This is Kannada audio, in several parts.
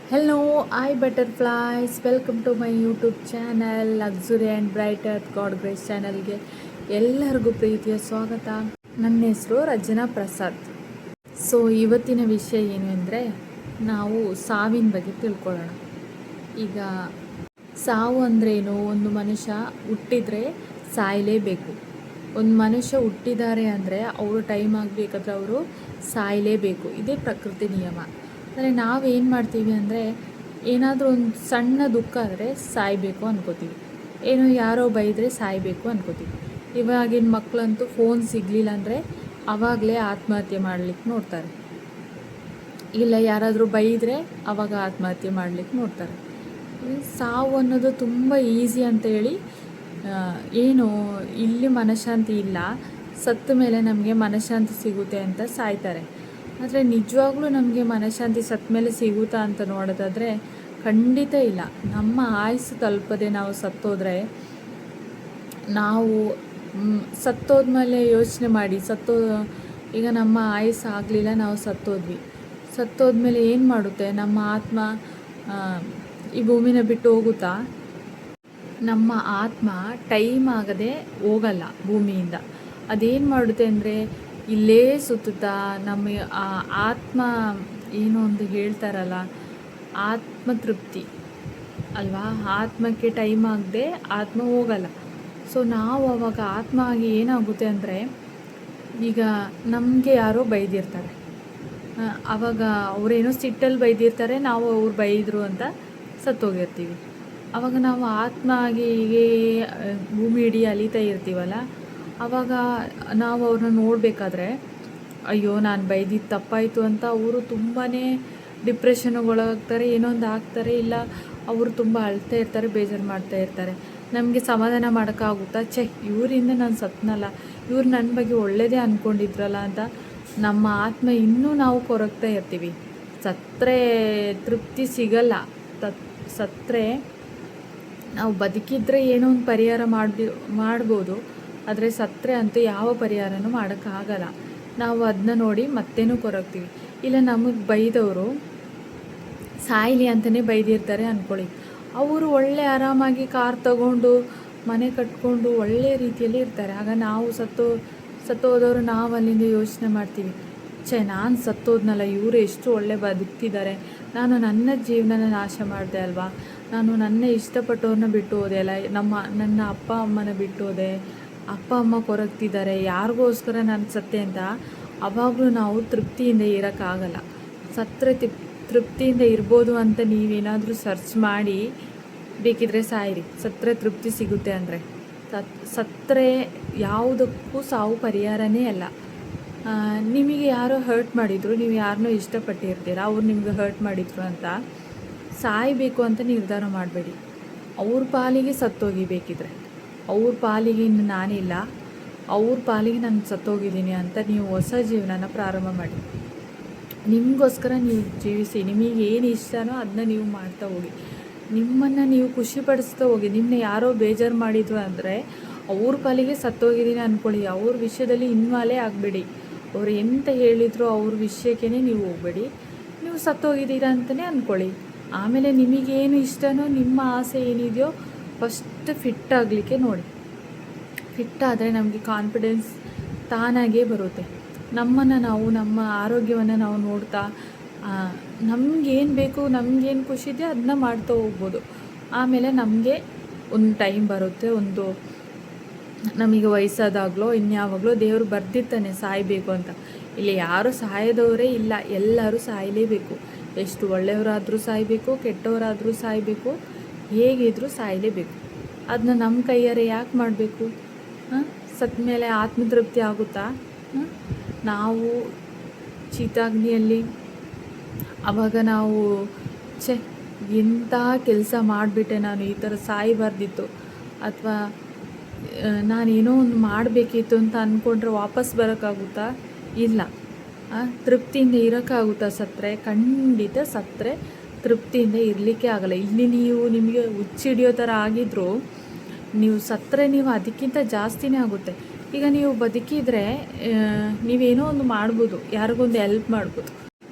Hello, I butterflies. Welcome to my YouTube channel Luxury and Bright Earth God Grace ಚಾನಲ್ಗೆ ಎಲ್ಲರಿಗೂ ಪ್ರೀತಿಯ ಸ್ವಾಗತ. ನನ್ನ ಹೆಸರು ರಚನಾ ಪ್ರಸಾದ್. ಇವತ್ತಿನ ವಿಷಯ ಏನು ಅಂದರೆ ನಾವು ಸಾವಿನ ಬಗ್ಗೆ ತಿಳ್ಕೊಳ್ಳೋಣ. ಈಗ ಸಾವು ಅಂದ್ರೇನು? ಒಂದು ಮನುಷ್ಯ ಹುಟ್ಟಿದರೆ ಸಾಯಲೇಬೇಕು. ಒಂದು ಮನುಷ್ಯ ಹುಟ್ಟಿದ್ದಾರೆ ಅಂದರೆ ಅವರು ಟೈಮ್ ಆಗಬೇಕಾದ್ರೆ ಅವರು ಸಾಯಲೇಬೇಕು. ಇದೇ ಪ್ರಕೃತಿ ನಿಯಮ. ಅಂದರೆ ನಾವೇನು ಮಾಡ್ತೀವಿ ಅಂದರೆ ಏನಾದರೂ ಒಂದು ಸಣ್ಣ ದುಃಖ ಆದರೆ ಸಾಯಬೇಕು ಅನ್ಕೋತೀವಿ, ಏನೋ ಯಾರೋ ಬೈದರೆ ಸಾಯಬೇಕು ಅನ್ಕೋತೀವಿ. ಇವಾಗಿನ ಮಕ್ಕಳಂತೂ ಫೋನ್ ಸಿಗಲಿಲ್ಲ ಅಂದರೆ ಆವಾಗಲೇ ಆತ್ಮಹತ್ಯೆ ಮಾಡಲಿಕ್ಕೆ ನೋಡ್ತಾರೆ, ಇಲ್ಲ ಯಾರಾದರೂ ಬೈದರೆ ಆವಾಗ ಆತ್ಮಹತ್ಯೆ ಮಾಡಲಿಕ್ಕೆ ನೋಡ್ತಾರೆ. ಸಾವು ಅನ್ನೋದು ತುಂಬ ಈಸಿ ಅಂತೇಳಿ ಏನು ಇಲ್ಲಿ ಮನಃಶಾಂತಿ ಇಲ್ಲ, ಸತ್ತ ಮೇಲೆ ನಮಗೆ ಮನಃಶಾಂತಿ ಸಿಗುತ್ತೆ ಅಂತ ಸಾಯ್ತಾರೆ. ಆದರೆ ನಿಜವಾಗ್ಲೂ ನಮಗೆ ಮನಃಶಾಂತಿ ಸತ್ತ ಮೇಲೆ ಸಿಗುತ್ತಾ ಅಂತ ನೋಡೋದಾದರೆ ಖಂಡಿತ ಇಲ್ಲ. ನಮ್ಮ ಆಯುಸ್ಸು ತಲುಪದೆ ನಾವು ಸತ್ತೋದ್ರೆ, ನಾವು ಸತ್ತೋದ್ಮೇಲೆ ಯೋಚನೆ ಮಾಡಿ, ಈಗ ನಮ್ಮ ಆಯುಸ್ಸು ಆಗಲಿಲ್ಲ, ನಾವು ಸತ್ತೋದ್ಮೇಲೆ ಏನು ಮಾಡುತ್ತೆ ನಮ್ಮ ಆತ್ಮ? ಈ ಭೂಮಿನ ಬಿಟ್ಟು ಹೋಗುತ್ತಾ? ನಮ್ಮ ಆತ್ಮ ಟೈಮ್ ಆಗದೆ ಹೋಗಲ್ಲ ಭೂಮಿಯಿಂದ. ಅದೇನು ಮಾಡುತ್ತೆ ಅಂದರೆ ಇಲ್ಲೇ ಸುತ್ತುತ್ತಾ ನಮ್ಮ ಆತ್ಮ ಏನೋ ಒಂದು ಹೇಳ್ತಾರಲ್ಲ, ಆತ್ಮತೃಪ್ತಿ ಅಲ್ವಾ, ಆತ್ಮಕ್ಕೆ ಟೈಮ್ ಆಗದೆ ಆತ್ಮ ಹೋಗಲ್ಲ. ನಾವು ಅವಾಗ ಆತ್ಮ ಆಗಿ ಏನಾಗುತ್ತೆ ಅಂದರೆ, ಈಗ ನಮಗೆ ಯಾರೋ ಬೈದಿರ್ತಾರೆ, ಆವಾಗ ಅವರೇನೋ ಸಿಟ್ಟಲ್ಲಿ ಬೈದಿರ್ತಾರೆ, ನಾವು ಅವ್ರು ಬೈದರು ಅಂತ ಸತ್ತೋಗಿರ್ತೀವಿ. ಆವಾಗ ನಾವು ಆತ್ಮ ಆಗಿ ಹೀಗೆ ಭೂಮಿ ಇಡೀ ಅಲಿತಾ ಇರ್ತೀವಲ್ಲ, ಆವಾಗ ನಾವು ಅವ್ರನ್ನ ನೋಡಬೇಕಾದ್ರೆ ಅಯ್ಯೋ ನಾನು ಬೈದಿದ್ದು ತಪ್ಪಾಯಿತು ಅಂತ ಅವರು ತುಂಬಾ ಡಿಪ್ರೆಷನ್ಗೊಳಗಾಗ್ತಾರೆ, ಏನೋ ಒಂದು ಆಗ್ತಾರೆ, ಇಲ್ಲ ಅವರು ತುಂಬ ಅಳ್ತಾ ಇರ್ತಾರೆ, ಬೇಜಾರು ಮಾಡ್ತಾ ಇರ್ತಾರೆ. ನಮಗೆ ಸಮಾಧಾನ ಮಾಡೋಕ್ಕಾಗುತ್ತಾ? ಇವರಿಂದ ನಾನು ಸತ್ನಲ್ಲ, ಇವ್ರು ನನ್ನ ಬಗ್ಗೆ ಒಳ್ಳೆಯದೇ ಅಂದ್ಕೊಂಡಿದ್ರಲ್ಲ ಅಂತ ನಮ್ಮ ಆತ್ಮ ಇನ್ನೂ ನಾವು ಕೊರಗ್ತಾ ಇರ್ತೀವಿ. ಸತ್ತರೆ ತೃಪ್ತಿ ಸಿಗಲ್ಲ. ಸತ್ತರೆ ನಾವು ಬದುಕಿದ್ರೆ ಏನೋ ಒಂದು ಪರಿಹಾರ ಮಾಡ್ಬೋದು, ಆದರೆ ಸತ್ತರೆ ಅಂತೂ ಯಾವ ಪರಿಹಾರನೂ ಮಾಡೋಕ್ಕಾಗಲ್ಲ. ನಾವು ಅದನ್ನ ನೋಡಿ ಮತ್ತೇನೂ ಕೊರಗ್ತೀವಿ. ಇಲ್ಲ ನಮಗೆ ಬೈದವರು ಸಾಯಲಿ ಅಂತಲೇ ಬೈದಿರ್ತಾರೆ ಅಂದ್ಕೊಳ್ಳಿ, ಅವರು ಒಳ್ಳೆ ಆರಾಮಾಗಿ ಕಾರ್ ತಗೊಂಡು ಮನೆ ಕಟ್ಕೊಂಡು ಒಳ್ಳೆಯ ರೀತಿಯಲ್ಲಿ ಇರ್ತಾರೆ. ಆಗ ನಾವು ಸತ್ತೋದವರು ನಾವು ಅಲ್ಲಿಂದ ಯೋಚನೆ ಮಾಡ್ತೀವಿ, ನಾನು ಸತ್ತೋದ್ನಲ್ಲ, ಇವರು ಎಷ್ಟು ಒಳ್ಳೆ ಬದುಕ್ತಿದ್ದಾರೆ, ನಾನು ನನ್ನ ಜೀವನನ ನಾಶ ಮಾಡಿದೆ ಅಲ್ವಾ, ನಾನು ನನ್ನ ಇಷ್ಟಪಟ್ಟವ್ರನ್ನ ಬಿಟ್ಟು ಹೋದೆ ಅಲ್ಲ, ನನ್ನ ಅಪ್ಪ ಅಮ್ಮನ ಬಿಟ್ಟು ಹೋದೆ, ಅಪ್ಪ ಅಮ್ಮ ಕೊರಗ್ತಿದ್ದಾರೆ, ಯಾರಿಗೋಸ್ಕರ ನಾನು ಸತ್ತೆ ಅಂತ. ಆವಾಗಲೂ ನಾವು ತೃಪ್ತಿಯಿಂದ ಇರೋಕ್ಕಾಗಲ್ಲ. ಸತ್ತರೆ ತೃಪ್ತಿಯಿಂದ ಇರ್ಬೋದು ಅಂತ ನೀವೇನಾದರೂ ಸರ್ಚ್ ಮಾಡಿ ಬೇಕಿದ್ರೆ ಸಾಯಿರಿ, ಸತ್ತರೆ ತೃಪ್ತಿ ಸಿಗುತ್ತೆ ಅಂದರೆ. ಸತ್ತರೆ ಯಾವುದಕ್ಕೂ ಸಾವು ಪರಿಹಾರನೇ ಅಲ್ಲ. ನಿಮಗೆ ಯಾರೋ ಹರ್ಟ್ ಮಾಡಿದರು, ನೀವು ಯಾರನ್ನೋ ಇಷ್ಟಪಟ್ಟಿರ್ತೀರ, ಅವ್ರು ನಿಮ್ಗೆ ಹರ್ಟ್ ಮಾಡಿದರು ಅಂತ ಸಾಯಬೇಕು ಅಂತ ನಿರ್ಧಾರ ಮಾಡಬೇಡಿ. ಅವ್ರ ಪಾಲಿಗೆ ಸತ್ತೋಗಿ, ಬೇಕಿದ್ರೆ ಅವ್ರ ಪಾಲಿಗೆ ಇನ್ನು ನಾನಿಲ್ಲ, ಅವ್ರ ಪಾಲಿಗೆ ನಾನು ಸತ್ತೋಗಿದ್ದೀನಿ ಅಂತ ನೀವು ಹೊಸ ಜೀವನನ ಪ್ರಾರಂಭ ಮಾಡಿ. ನಿಮಗೋಸ್ಕರ ನೀವು ಜೀವಿಸಿ, ನಿಮಗೆ ಏನು ಇಷ್ಟನೋ ಅದನ್ನ ನೀವು ಮಾಡ್ತಾ ಹೋಗಿ, ನಿಮ್ಮನ್ನು ನೀವು ಖುಷಿಪಡಿಸ್ತಾ ಹೋಗಿ. ನಿಮ್ಮನ್ನ ಯಾರೋ ಬೇಜಾರು ಮಾಡಿದ್ರು ಅಂದರೆ ಅವ್ರ ಪಾಲಿಗೆ ಸತ್ತೋಗಿದ್ದೀನಿ ಅಂದ್ಕೊಳ್ಳಿ, ಅವ್ರ ವಿಷಯದಲ್ಲಿ ಇನ್ವಾಲೇ ಆಗಬೇಡಿ. ಅವ್ರು ಎಂತ ಹೇಳಿದ್ರು ಅವ್ರ ವಿಷಯಕ್ಕೇ ನೀವು ಹೋಗಬೇಡಿ, ನೀವು ಸತ್ತೋಗಿದ್ದೀರಾ ಅಂತಲೇ ಅಂದ್ಕೊಳ್ಳಿ. ಆಮೇಲೆ ನಿಮಗೇನು ಇಷ್ಟನೋ, ನಿಮ್ಮ ಆಸೆ ಏನಿದೆಯೋ ಫಸ್ಟ್ ಫಿಟ್ ಆಗಲಿಕ್ಕೆ ನೋಡಿ. ಫಿಟ್ ಆದರೆ ನಮಗೆ ಕಾನ್ಫಿಡೆನ್ಸ್ ತಾನಾಗೇ ಬರುತ್ತೆ. ನಮ್ಮ ಆರೋಗ್ಯವನ್ನು ನಾವು ನೋಡ್ತಾ ನಮಗೇನು ಬೇಕು, ನಮಗೇನು ಖುಷಿ ಇದೆ ಅದನ್ನ ಮಾಡ್ತಾ ಹೋಗ್ಬೋದು. ಆಮೇಲೆ ನಮಗೆ ಒಂದು ಟೈಮ್ ಬರುತ್ತೆ, ನಮಗೆ ವಯಸ್ಸಾದಾಗಲೋ ಇನ್ಯಾವಾಗಲೋ ದೇವರು ಬರ್ದಿರ್ತಾನೆ ಸಾಯಬೇಕು ಅಂತ. ಇಲ್ಲಿ ಯಾರು ಸಾಯದವರೇ ಇಲ್ಲ, ಎಲ್ಲರೂ ಸಾಯಲೇಬೇಕು. ಎಷ್ಟು ಒಳ್ಳೆಯವರಾದರೂ ಸಾಯಬೇಕು, ಕೆಟ್ಟವರಾದರೂ ಸಾಯಬೇಕು, ಹೇಗಿದ್ರೂ ಸಾಯಲೇಬೇಕು. ಅದನ್ನ ನಮ್ಮ ಕೈಯಾರೆ ಯಾಕೆ ಮಾಡಬೇಕು? ಸತ್ತ ಮೇಲೆ ಆತ್ಮತೃಪ್ತಿ ಆಗುತ್ತಾ? ನಾವು ಚಿತಾಗ್ನಿಯಲ್ಲಿ ಆವಾಗ ನಾವು ಎಂಥ ಕೆಲಸ ಮಾಡಿಬಿಟ್ಟೆ, ನಾನು ಈ ಥರ ಸಾಯಬಾರ್ದಿತ್ತು, ಅಥವಾ ನಾನೇನೋ ಒಂದು ಮಾಡಬೇಕಿತ್ತು ಅಂತ ಅಂದ್ಕೊಂಡ್ರೆ ವಾಪಸ್ ಬರೋಕ್ಕಾಗುತ್ತಾ? ಇಲ್ಲ. ತೃಪ್ತಿಯಿಂದ ಇರೋಕ್ಕಾಗುತ್ತಾ ಸತ್ತರೆ? ಖಂಡಿತ ಸತ್ತರೆ ತೃಪ್ತಿಯಿಂದ ಇರಲಿಕ್ಕೆ ಆಗಲ್ಲ. ಇಲ್ಲಿ ನಿಮಗೆ ಹುಚ್ಚಿಡಿಯೋ ಥರ ಆಗಿದ್ರೂ ನೀವು ಸತ್ತರೆ ನೀವು ಅದಕ್ಕಿಂತ ಜಾಸ್ತಿನೇ ಆಗುತ್ತೆ. ಈಗ ನೀವು ಬದುಕಿದರೆ ನೀವೇನೋ ಒಂದು ಮಾಡ್ಬೋದು, ಯಾರಿಗೊಂದು ಹೆಲ್ಪ್ ಮಾಡ್ಬೋದು.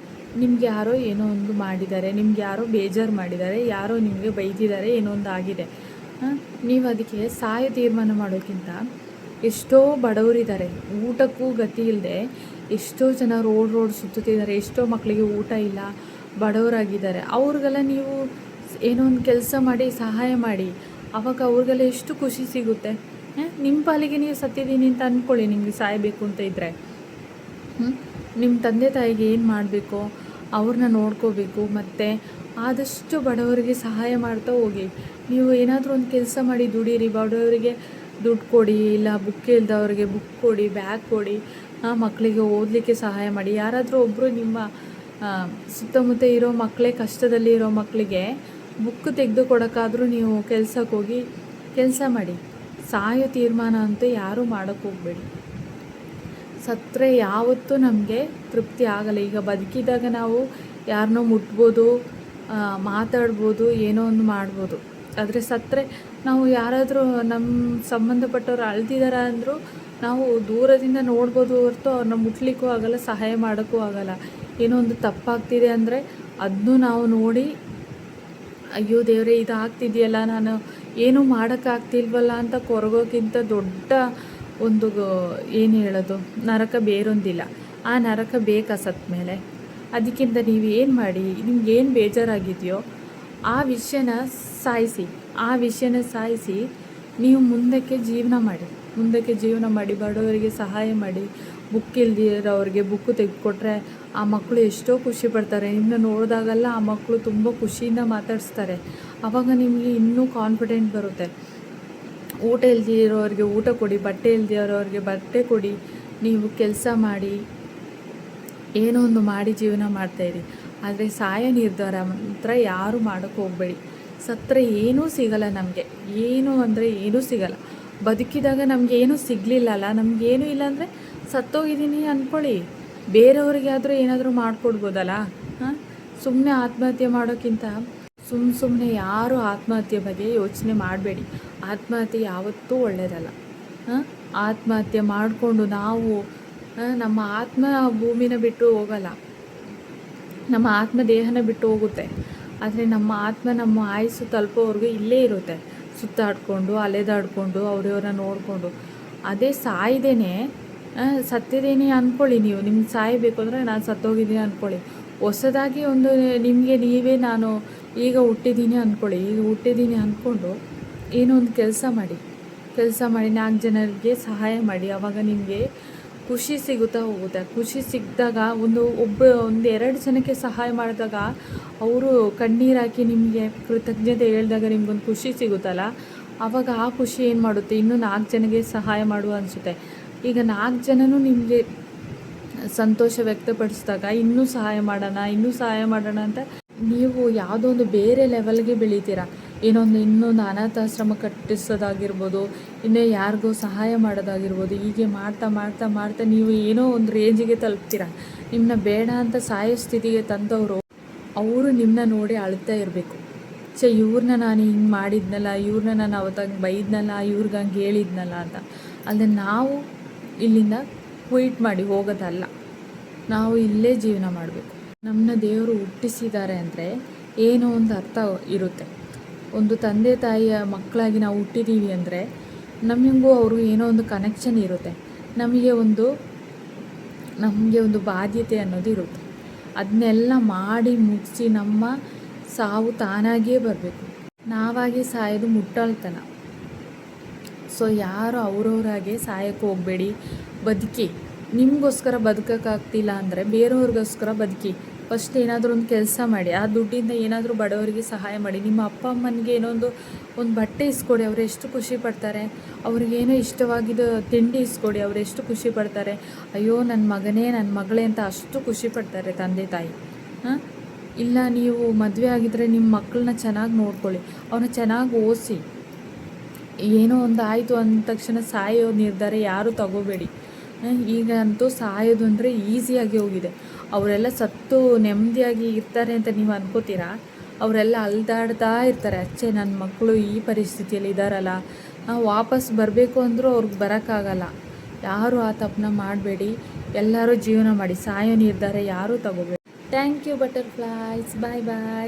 ನಿಮ್ಗೆ ಯಾರೋ ಏನೋ ಒಂದು ಮಾಡಿದ್ದಾರೆ, ನಿಮ್ಗೆ ಯಾರೋ ಬೇಜಾರು ಮಾಡಿದ್ದಾರೆ, ಯಾರೋ ನಿಮಗೆ ಬೈದಿದ್ದಾರೆ, ಏನೋ ಒಂದು ಆಗಿದೆ. ನೀವು ಅದಕ್ಕೆ ಸಾಯೋ ತೀರ್ಮಾನ ಮಾಡೋಕ್ಕಿಂತ ಎಷ್ಟೋ ಬಡವರಿದ್ದಾರೆ, ಊಟಕ್ಕೂ ಗತಿ ಇಲ್ಲದೆ ಎಷ್ಟೋ ಜನ ರೋಡ್ ಸುತ್ತುತ್ತಿದ್ದಾರೆ, ಎಷ್ಟೋ ಮಕ್ಕಳಿಗೆ ಊಟ ಇಲ್ಲ, ಬಡವರಾಗಿದ್ದಾರೆ. ಅವ್ರಿಗೆಲ್ಲ ನೀವು ಏನೋ ಒಂದು ಕೆಲಸ ಮಾಡಿ ಸಹಾಯ ಮಾಡಿ, ಆವಾಗ ಅವ್ರಿಗೆಲ್ಲ ಎಷ್ಟು ಖುಷಿ ಸಿಗುತ್ತೆ. ನಿಮ್ಮ ಪಾಲಿಗೆ ನೀವು ಸತ್ತಿದ್ದೀನಿ ಅಂತ ಅಂದ್ಕೊಳ್ಳಿ, ನಿಮಗೆ ಸಾಯಬೇಕು ಅಂತ ಇದ್ದರೆ. ನಿಮ್ಮ ತಂದೆ ತಾಯಿಗೆ ಏನು ಮಾಡಬೇಕು ಅವ್ರನ್ನ ನೋಡ್ಕೋಬೇಕು. ಮತ್ತು ಆದಷ್ಟು ಬಡವರಿಗೆ ಸಹಾಯ ಮಾಡ್ತಾ ಹೋಗಿ. ನೀವು ಏನಾದರೂ ಒಂದು ಕೆಲಸ ಮಾಡಿ ದುಡೀರಿ, ಬಡವರಿಗೆ ದುಡ್ಡು ಕೊಡಿ, ಇಲ್ಲ ಬುಕ್ ಇಲ್ದವ್ರಿಗೆ ಬುಕ್ ಕೊಡಿ, ಬ್ಯಾಗ್ ಕೊಡಿ, ಮಕ್ಕಳಿಗೆ ಓದಲಿಕ್ಕೆ ಸಹಾಯ ಮಾಡಿ. ಯಾರಾದರೂ ಒಬ್ಬರು ನಿಮ್ಮ ಸುತ್ತಮುತ್ತ ಇರೋ ಮಕ್ಕಳೇ ಕಷ್ಟದಲ್ಲಿ ಇರೋ ಮಕ್ಕಳಿಗೆ ಬುಕ್ ತೆಗೆದು ಕೊಡೋಕ್ಕಾದರೂ ನೀವು ಕೆಲ್ಸಕ್ಕೆ ಹೋಗಿ ಕೆಲಸ ಮಾಡಿ. ಸಾಯೋ ತೀರ್ಮಾನ ಅಂತೂ ಯಾರೂ ಮಾಡೋಕ್ಕೆ ಹೋಗಬೇಡಿ. ಸತ್ತರೆ ಯಾವತ್ತೂ ನಮಗೆ ತೃಪ್ತಿ ಆಗಲ್ಲ. ಈಗ ಬದುಕಿದಾಗ ನಾವು ಯಾರನ್ನೋ ಮುಟ್ಬೋದು, ಮಾತಾಡ್ಬೋದು, ಏನೋ ಒಂದು ಮಾಡ್ಬೋದು. ಆದರೆ ಸತ್ತರೆ ನಾವು ಯಾರಾದರೂ ನಮ್ಮ ಸಂಬಂಧಪಟ್ಟವ್ರು ಅಳ್ತಿದ್ದಾರೆ ಅಂದರೂ ನಾವು ದೂರದಿಂದ ನೋಡ್ಬೋದು ಹೊರತು ಅವ್ರನ್ನ ಮುಟ್ಲಿಕ್ಕೂ ಆಗಲ್ಲ, ಸಹಾಯ ಮಾಡೋಕ್ಕೂ ಆಗಲ್ಲ. ಏನೋ ಒಂದು ತಪ್ಪಾಗ್ತಿದೆ ಅಂದರೆ ಅದನ್ನೂ ನಾವು ನೋಡಿ, ಅಯ್ಯೋ ದೇವರೇ ಇದು ಆಗ್ತಿದೆಯಲ್ಲ, ನಾನು ಏನೂ ಮಾಡೋಕ್ಕಾಗ್ತಿಲ್ವಲ್ಲ ಅಂತ ಕೊರಗೋಕ್ಕಿಂತ ದೊಡ್ಡ ಒಂದು ಏನು ಹೇಳೋದು, ನರಕ ಬೇರೊಂದಿಲ್ಲ. ಆ ನರಕ ಬೇಕಾ ಸತ್ತ ಮೇಲೆ? ಅದಕ್ಕಿಂತ ನೀವು ಏನು ಮಾಡಿ, ನಿಮ್ಗೆ ಏನು ಬೇಜಾರಾಗಿದೆಯೋ ಆ ವಿಷಯನ ಸಾಯಿಸಿ ನೀವು ಮುಂದಕ್ಕೆ ಜೀವನ ಮಾಡಿ, ಬಡವರಿಗೆ ಸಹಾಯ ಮಾಡಿ. ಬುಕ್ ಇಲ್ದಿರೋರಿಗೆ ಬುಕ್ಕು ತೆಗೆದುಕೊಟ್ರೆ ಆ ಮಕ್ಕಳು ಎಷ್ಟೋ ಖುಷಿ ಪಡ್ತಾರೆ. ನಿಮ್ಮನ್ನ ನೋಡಿದಾಗೆಲ್ಲ ಆ ಮಕ್ಕಳು ತುಂಬ ಖುಷಿಯಿಂದ ಮಾತಾಡಿಸ್ತಾರೆ. ಆವಾಗ ನಿಮಗೆ ಇನ್ನೂ ಕಾನ್ಫಿಡೆಂಟ್ ಬರುತ್ತೆ. ಊಟ ಇಲ್ದಿರೋರಿಗೆ ಊಟ ಕೊಡಿ, ಬಟ್ಟೆ ಇಲ್ದಿರೋರಿಗೆ ಬಟ್ಟೆ ಕೊಡಿ. ನೀವು ಕೆಲಸ ಮಾಡಿ, ಏನೋ ಒಂದು ಮಾಡಿ ಜೀವನ ಮಾಡ್ತಾಯಿರಿ. ಆದರೆ ಸಾಯೋ ನಿರ್ಧಾರ ಮಾತ್ರ ಯಾರೂ ಮಾಡೋಕ್ಕೆ ಹೋಗಬೇಡಿ. ಸತ್ತರೆ ಏನೂ ಸಿಗಲ್ಲ ನಮಗೆ, ಏನು ಅಂದರೆ ಏನೂ ಸಿಗಲ್ಲ. ಬದುಕಿದಾಗ ನಮಗೆ ಏನೂ ಸಿಗಲಿಲ್ಲಲ್ಲ, ನಮಗೇನೂ ಇಲ್ಲ ಅಂದರೆ ಸತ್ತೋಗಿದ್ದೀನಿ ಅಂದ್ಕೊಳ್ಳಿ, ಬೇರೆಯವ್ರಿಗೆ ಆದರೂ ಏನಾದರೂ ಮಾಡಿಕೊಡ್ಬೋದಲ್ಲ. ಸುಮ್ಮನೆ ಆತ್ಮಹತ್ಯೆ ಮಾಡೋಕ್ಕಿಂತ ಸುಮ್ಮನೆ ಯಾರೂ ಆತ್ಮಹತ್ಯೆ ಬಗ್ಗೆ ಯೋಚನೆ ಮಾಡಬೇಡಿ. ಆತ್ಮಹತ್ಯೆ ಯಾವತ್ತೂ ಒಳ್ಳೆಯದಲ್ಲ. ಆತ್ಮಹತ್ಯೆ ಮಾಡಿಕೊಂಡು ನಾವು ನಮ್ಮ ಆತ್ಮ ಭೂಮಿನ ಬಿಟ್ಟು ಹೋಗಲ್ಲ, ನಮ್ಮ ಆತ್ಮ ದೇಹನ ಬಿಟ್ಟು ಹೋಗುತ್ತೆ. ಆದರೆ ನಮ್ಮ ಆತ್ಮ ನಮ್ಮ ಆಯುಸ್ಸು ತಲುಪೋವರೆಗೂ ಇಲ್ಲೇ ಇರುತ್ತೆ, ಸುತ್ತಾಡಿಕೊಂಡು ಅಲೆದಾಡಿಕೊಂಡು ಅವ್ರವ್ರನ್ನ ನೋಡಿಕೊಂಡು. ಅದೇ ಸಾಯ್ದೇನೆ ಸತ್ತಿದ್ದೀನಿ ಅಂದ್ಕೊಳ್ಳಿ, ನಿಮ್ಗೆ ಸಾಯಬೇಕು ಅಂದರೆ ನಾನು ಸತ್ತೋಗಿದ್ದೀನಿ ಅಂದ್ಕೊಳ್ಳಿ. ಹೊಸದಾಗಿ ಒಂದು ನಿಮಗೆ ನೀವೇ ನಾನು ಈಗ ಹುಟ್ಟಿದ್ದೀನಿ ಅಂದ್ಕೊಂಡು ಏನೋ ಒಂದು ಕೆಲಸ ಮಾಡಿ 4 ಜನರಿಗೆ ಸಹಾಯ ಮಾಡಿ. ಆವಾಗ ನಿಮಗೆ ಖುಷಿ ಸಿಗುತ್ತಾ ಹೋಗುತ್ತೆ. ಖುಷಿ ಸಿಕ್ಕಿದಾಗ ಒಂದು 2 ಜನಕ್ಕೆ ಸಹಾಯ ಮಾಡಿದಾಗ ಅವರು ಕಣ್ಣೀರು ಹಾಕಿ ನಿಮಗೆ ಕೃತಜ್ಞತೆ ಹೇಳಿದಾಗ ನಿಮ್ಗೊಂದು ಖುಷಿ ಸಿಗುತ್ತಲ್ಲ, ಆವಾಗ ಆ ಖುಷಿ ಏನು ಮಾಡುತ್ತೆ, ಇನ್ನೂ 4 ಜನಕ್ಕೆ ಸಹಾಯ ಮಾಡುವ ಅನಿಸುತ್ತೆ. ಈಗ 4 ಜನನೂ ನಿಮಗೆ ಸಂತೋಷ ವ್ಯಕ್ತಪಡಿಸಿದಾಗ ಇನ್ನೂ ಸಹಾಯ ಮಾಡೋಣ ಅಂತ ನೀವು ಯಾವುದೋ ಒಂದು ಬೇರೆ ಲೆವೆಲ್ಗೆ ಬೆಳಿತೀರ. ಇನ್ನೊಂದು ಅನಾಥಾಶ್ರಮ ಕಟ್ಟಿಸೋದಾಗಿರ್ಬೋದು, ಇನ್ನೂ ಯಾರಿಗೋ ಸಹಾಯ ಮಾಡೋದಾಗಿರ್ಬೋದು. ಹೀಗೆ ಮಾಡ್ತಾ ನೀವು ಏನೋ ಒಂದು ರೇಂಜಿಗೆ ತಲುಪ್ತೀರ. ನಿಮ್ಮನ್ನ ಬೇಡ ಅಂತ ಸಾಯೋ ಸ್ಥಿತಿಗೆ ತಂದವರು ಅವರು ನಿಮ್ಮನ್ನ ನೋಡಿ ಅಳ್ತಾ ಇರಬೇಕು. ಇವ್ರನ್ನ ನಾನು ಹಿಂಗೆ ಮಾಡಿದ್ನಲ್ಲ, ಇವ್ರನ್ನ ನಾನು ಅವತ್ತಂಗೆ ಬೈದ್ನಲ್ಲ, ಇವ್ರಿಗೆ ಹಂಗೆ ಹೇಳಿದ್ನಲ್ಲ ಅಂತ. ಅಲ್ಲದೆ ನಾವು ಇಲ್ಲಿಂದ ಕ್ವಿಟ್ ಮಾಡಿ ಹೋಗೋದಲ್ಲ, ನಾವು ಇಲ್ಲೇ ಜೀವನ ಮಾಡಬೇಕು. ನಮ್ಮನ್ನ ದೇವರು ಹುಟ್ಟಿಸಿದ್ದಾರೆ ಅಂದರೆ ಏನೋ ಒಂದು ಅರ್ಥ ಇರುತ್ತೆ. ಒಂದು ತಂದೆ ತಾಯಿಯ ಮಕ್ಕಳಾಗಿ ನಾವು ಹುಟ್ಟಿದ್ದೀವಿ ಅಂದರೆ ನಮಗೂ ಅವ್ರಿಗೂ ಏನೋ ಒಂದು ಕನೆಕ್ಷನ್ ಇರುತ್ತೆ. ನಮಗೆ ಒಂದು ಬಾಧ್ಯತೆ ಅನ್ನೋದು ಇರುತ್ತೆ. ಅದನ್ನೆಲ್ಲ ಮಾಡಿ ಮುಗಿಸಿ ನಮ್ಮ ಸಾವು ತಾನಾಗಿಯೇ ಬರಬೇಕು. ನಾವಾಗಿ ಸಾಯೋದು ಮುಟ್ಟಾಳ್ತನ. ಯಾರು ಅವ್ರವ್ರಾಗೆ ಸಾಯಕ್ಕೆ ಹೋಗಬೇಡಿ. ಬದುಕಿ, ನಿಮಗೋಸ್ಕರ ಬದುಕೋಕ್ಕಾಗ್ತಿಲ್ಲ ಅಂದರೆ ಬೇರೆಯವ್ರಿಗೋಸ್ಕರ ಬದುಕಿ. ಫಸ್ಟ್ ಏನಾದರೂ ಒಂದು ಕೆಲಸ ಮಾಡಿ, ಆ ದುಡ್ಡಿಂದ ಏನಾದರೂ ಬಡವರಿಗೆ ಸಹಾಯ ಮಾಡಿ. ನಿಮ್ಮ ಅಪ್ಪ ಅಮ್ಮನಿಗೆ ಒಂದು ಬಟ್ಟೆ ಇಸ್ಕೊಡಿ, ಅವರು ಎಷ್ಟು ಖುಷಿ ಪಡ್ತಾರೆ. ಅವ್ರಿಗೇನೋ ಇಷ್ಟವಾಗಿದ್ದು ತಿಂಡಿ ಇಸ್ಕೊಡಿ, ಅವರು ಎಷ್ಟು ಖುಷಿ ಪಡ್ತಾರೆ. ಅಯ್ಯೋ ನನ್ನ ಮಗನೇ ನನ್ನ ಮಗಳೇ ಅಂತ ಅಷ್ಟು ಖುಷಿ ಪಡ್ತಾರೆ ತಂದೆ ತಾಯಿ. ಇಲ್ಲ ನೀವು ಮದುವೆ ಆಗಿದ್ದರೆ ನಿಮ್ಮ ಮಕ್ಕಳನ್ನ ಚೆನ್ನಾಗಿ ನೋಡ್ಕೊಳ್ಳಿ, ಅವ್ರನ್ನ ಚೆನ್ನಾಗಿ ಓದಿಸಿ. ಏನೋ ಒಂದು ಆಯಿತು ಅಂದ ತಕ್ಷಣ ಸಾಯೋ ನಿರ್ಧಾರ ಯಾರೂ ತಗೋಬೇಡಿ. ಈಗ ಅಂತೂ ಸಾಯೋದು ಅಂದರೆ ಈಸಿಯಾಗಿ ಹೋಗಿದೆ. ಅವರೆಲ್ಲ ಸತ್ತು ನೆಮ್ಮದಿಯಾಗಿ ಇರ್ತಾರೆ ಅಂತ ನೀವು ಅನ್ಕೋತೀರಾ? ಅವರೆಲ್ಲ ಅಲ್ದಾಡ್ತಾ ಇರ್ತಾರೆ. ಅಚ್ಚೆ ನನ್ನ ಮಕ್ಕಳು ಈ ಪರಿಸ್ಥಿತಿಯಲ್ಲಿ ಇದ್ದಾರಲ್ಲ, ವಾಪಸ್ ಬರಬೇಕು ಅಂದರೂ ಅವ್ರಿಗೆ ಬರೋಕ್ಕಾಗಲ್ಲ. ಯಾರೂ ಆ ತಪ್ಪನ್ನ ಮಾಡಬೇಡಿ. ಎಲ್ಲರೂ ಜೀವನ ಮಾಡಿ, ಸಾಯೋ ನಿರ್ಧಾರ ಯಾರೂ ತಗೋಬೇಡಿ. Thank you butterflies, bye bye.